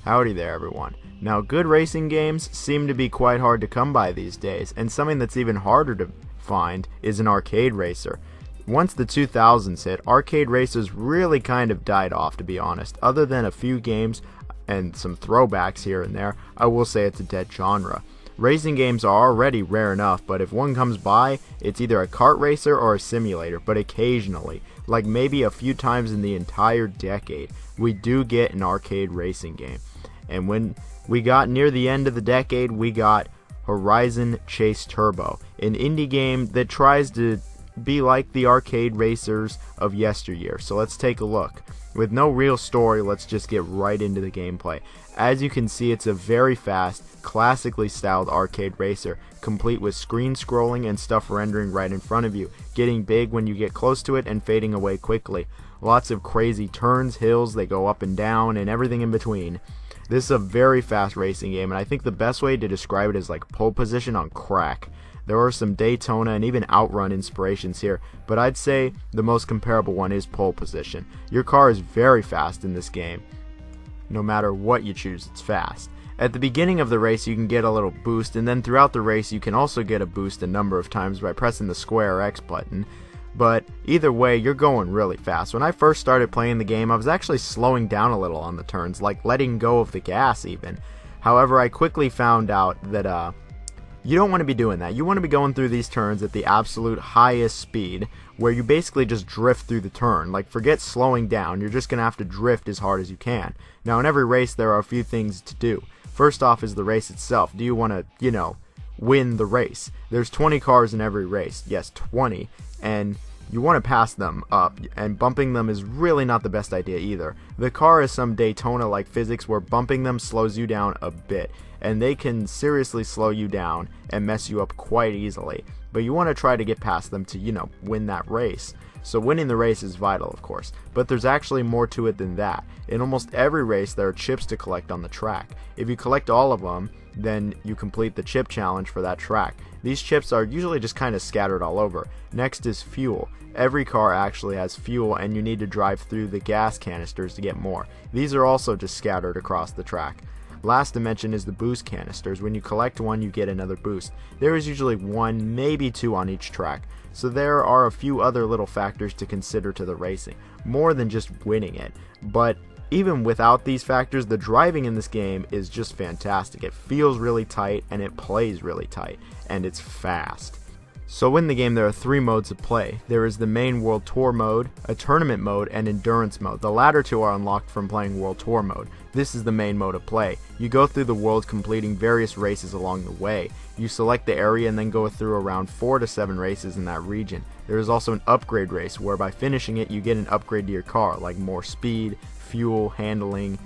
Howdy there, everyone. Now, good racing games seem to be quite hard to come by these days, and something that's even harder to find is an arcade racer. Once the 2000s hit, arcade racers really kind of died off, to be honest. Other than a few games and some throwbacks here and there, I will say it's a dead genre. Racing games are already rare enough, but if one comes by, it's either a kart racer or a simulator, but occasionally, like maybe a few times in the entire decade, we do get an arcade racing game. And when we got near the end of the decade, we got Horizon Chase Turbo, an indie game that tries to be like the arcade racers of yesteryear. So let's take a look. With no real story, let's just get right into the gameplay. As you can see, it's a very fast, classically styled arcade racer, complete with screen scrolling and stuff rendering right in front of you, getting big when you get close to it and fading away quickly. Lots of crazy turns, hills, they go up and down, and everything in between. This is a very fast racing game, and I think the best way to describe it is like pole position on crack. There are some Daytona and even Outrun inspirations here, but I'd say the most comparable one is pole position. Your car is very fast in this game. No matter what you choose, it's fast. At the beginning of the race, you can get a little boost, and then throughout the race, you can also get a boost a number of times by pressing the square X button. But either way, you're going really fast. When I first started playing the game, I was actually slowing down a little on the turns, like letting go of the gas even. However, I quickly found out that you don't want to be doing that. You want to be going through these turns at the absolute highest speed, where you basically just drift through the turn. Like, forget slowing down, you're just going to have to drift as hard as you can. Now, in every race, there are a few things to do. First off is the race itself. Do you want to, win the race? There's 20 cars in every race. Yes, 20. And you want to pass them up, and bumping them is really not the best idea either. The car has some Daytona-like physics where bumping them slows you down a bit, and they can seriously slow you down and mess you up quite easily. But you want to try to get past them to, win that race. So winning the race is vital, of course, but there's actually more to it than that. In almost every race, there are chips to collect on the track. If you collect all of them, then you complete the chip challenge for that track. These chips are usually just kind of scattered all over. Next is fuel. Every car actually has fuel, and you need to drive through the gas canisters to get more. These are also just scattered across the track. Last to mention is the boost canisters. When you collect one, you get another boost. There is usually one, maybe two on each track. So there are a few other little factors to consider to the racing, more than just winning it. But even without these factors, the driving in this game is just fantastic. It feels really tight, and it plays really tight, and it's fast. So in the game, there are 3 modes of play. There is the main World Tour mode, a tournament mode, and endurance mode. The latter two are unlocked from playing World Tour mode. This is the main mode of play. You go through the world completing various races along the way. You select the area and then go through around 4 to 7 races in that region. There is also an upgrade race where by finishing it you get an upgrade to your car, like more speed, fuel, handling,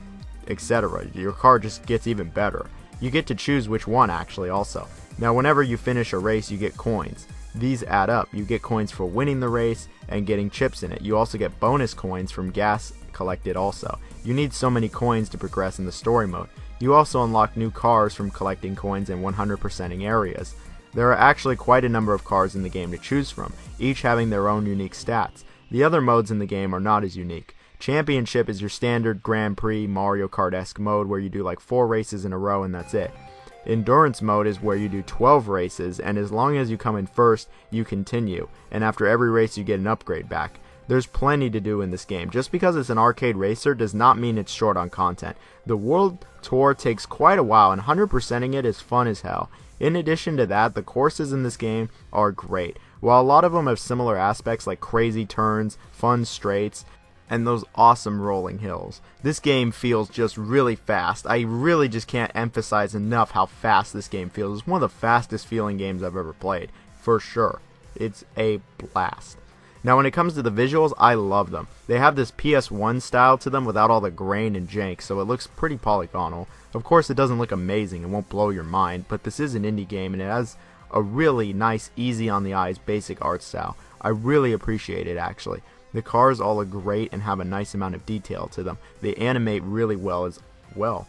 etc. Your car just gets even better. You get to choose which one actually also. Now whenever you finish a race you get coins. These add up. You get coins for winning the race and getting chips in it. You also get bonus coins from gas collected also. You need so many coins to progress in the story mode. You also unlock new cars from collecting coins and 100%ing areas. There are actually quite a number of cars in the game to choose from, each having their own unique stats. The other modes in the game are not as unique. Championship is your standard Grand Prix Mario Kart-esque mode where you do like 4 races in a row and that's it. Endurance mode is where you do 12 races, and as long as you come in first, you continue, and after every race you get an upgrade back. There's plenty to do in this game. Just because it's an arcade racer does not mean it's short on content. The World Tour takes quite a while, and 100%ing it is fun as hell. In addition to that, the courses in this game are great. While a lot of them have similar aspects like crazy turns, fun straights, and those awesome rolling hills, this game feels just really fast. I really just can't emphasize enough how fast this game feels. It's one of the fastest feeling games I've ever played, for sure. It's a blast. Now when it comes to the visuals, I love them. They have this PS1 style to them without all the grain and jank, so it looks pretty polygonal. Of course it doesn't look amazing, it won't blow your mind, but this is an indie game and it has a really nice, easy on the eyes, basic art style. I really appreciate it actually. The cars all look great and have a nice amount of detail to them. They animate really well as well.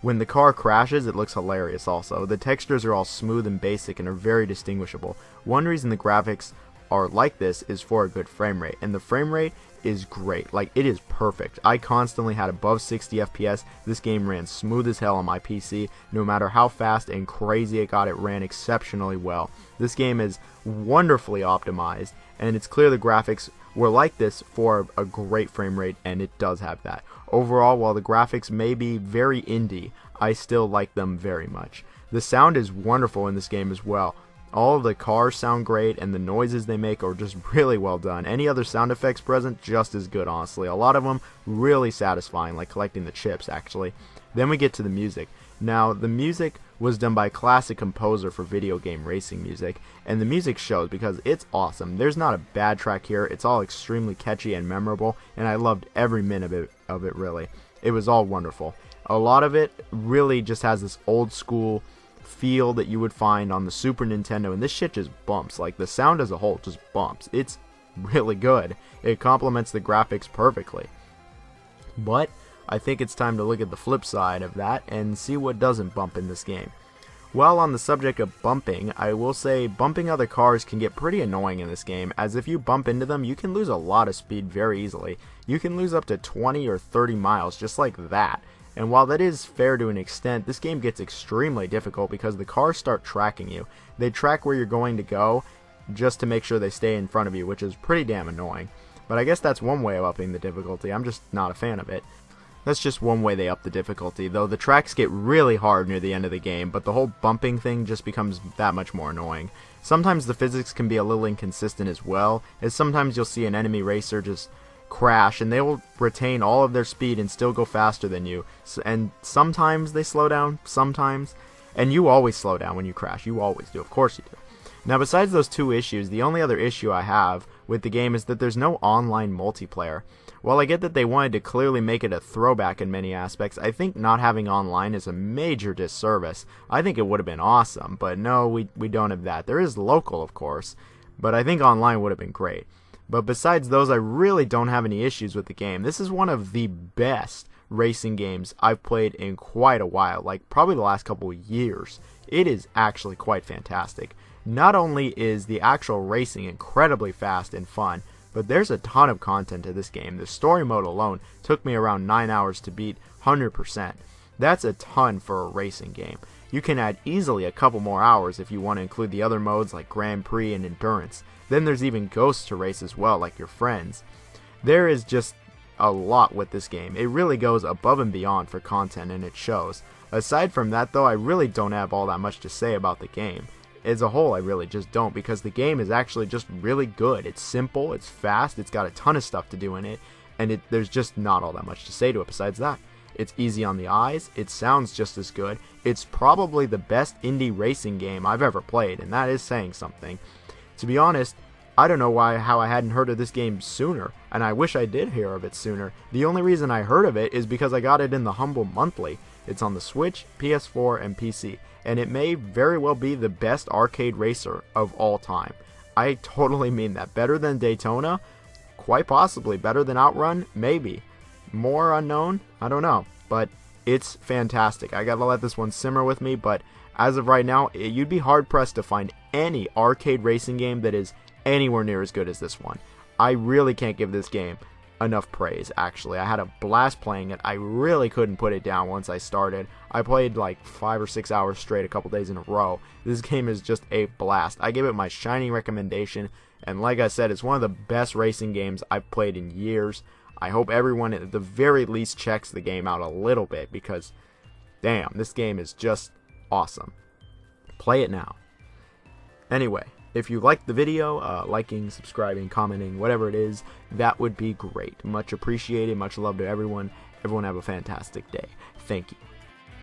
When the car crashes, it looks hilarious also. The textures are all smooth and basic and are very distinguishable. One reason the graphics are like this is for a good frame rate, and the frame rate is great. Like, it is perfect. I constantly had above 60 FPS. This game ran smooth as hell on my PC. No matter how fast and crazy it got, it ran exceptionally well. This game is wonderfully optimized, and it's clear the graphics were like this for a great frame rate, and it does have that. Overall, while the graphics may be very indie, I still like them very much. The sound is wonderful in this game as well. All of the cars sound great, and the noises they make are just really well done. Any other sound effects present, just as good, honestly. A lot of them really satisfying, like collecting the chips, actually. Then we get to the music. Now, the music was done by a classic composer for video game racing music, and the music shows because it's awesome. There's not a bad track here. It's all extremely catchy and memorable, and I loved every minute of it, really. It was all wonderful. A lot of it really just has this old school feel that you would find on the Super Nintendo, and this shit just bumps. Like, the sound as a whole just bumps. It's really good. It complements the graphics perfectly. But I think it's time to look at the flip side of that and see what doesn't bump in this game. Well, on the subject of bumping, I will say bumping other cars can get pretty annoying in this game, as if you bump into them, you can lose a lot of speed very easily. You can lose up to 20 or 30 miles just like that. And while that is fair to an extent, this game gets extremely difficult because the cars start tracking you. They track where you're going to go just to make sure they stay in front of you, which is pretty damn annoying. But I guess that's one way of upping the difficulty. I'm just not a fan of it. That's just one way they up the difficulty, though the tracks get really hard near the end of the game, but the whole bumping thing just becomes that much more annoying. Sometimes the physics can be a little inconsistent as well, as sometimes you'll see an enemy racer just crash and they will retain all of their speed and still go faster than you, and sometimes they slow down, sometimes, and you always slow down when you crash. You always do, of course you do. Now, besides those two issues, the only other issue I have with the game is that there's no online multiplayer. While I get that they wanted to clearly make it a throwback in many aspects, I think not having online is a major disservice. I think it would have been awesome, but no, we don't have that. There is local, of course, but I think online would have been great. But besides those, I really don't have any issues with the game. This is one of the best racing games I've played in quite a while, like probably the last couple of years. It is actually quite fantastic. Not only is the actual racing incredibly fast and fun, but there's a ton of content to this game. The story mode alone took me around 9 hours to beat 100%. That's a ton for a racing game. You can add easily a couple more hours if you want to include the other modes like Grand Prix and Endurance. Then there's even Ghosts to race as well, like your friends. There is just a lot with this game. It really goes above and beyond for content, and it shows. Aside from that, though, I really don't have all that much to say about the game. As a whole, I really just don't, because the game is actually just really good. It's simple, it's fast, it's got a ton of stuff to do in it, and there's just not all that much to say to it besides that. It's easy on the eyes, it sounds just as good, it's probably the best indie racing game I've ever played, and that is saying something. To be honest, I don't know how I hadn't heard of this game sooner, and I wish I did hear of it sooner. The only reason I heard of it is because I got it in the Humble Monthly. It's on the Switch, PS4, and PC, and it may very well be the best arcade racer of all time. I totally mean that. Better than Daytona? Quite possibly. Better than Outrun? Maybe. More unknown? I don't know. But it's fantastic. I gotta let this one simmer with me, but as of right now, you'd be hard-pressed to find any arcade racing game that is anywhere near as good as this one. I really can't give this game enough praise, actually. I had a blast playing it. I really couldn't put it down once I started. I played like 5 or 6 hours straight a couple days in a row. This game is just a blast. I give it my shining recommendation, and like I said, it's one of the best racing games I've played in years. I hope everyone at the very least checks the game out a little bit, because damn, this game is just awesome. Play it now. Anyway, if you liked the video, liking, subscribing, commenting, whatever it is, that would be great. Much appreciated. Much love to everyone. Everyone have a fantastic day. Thank you.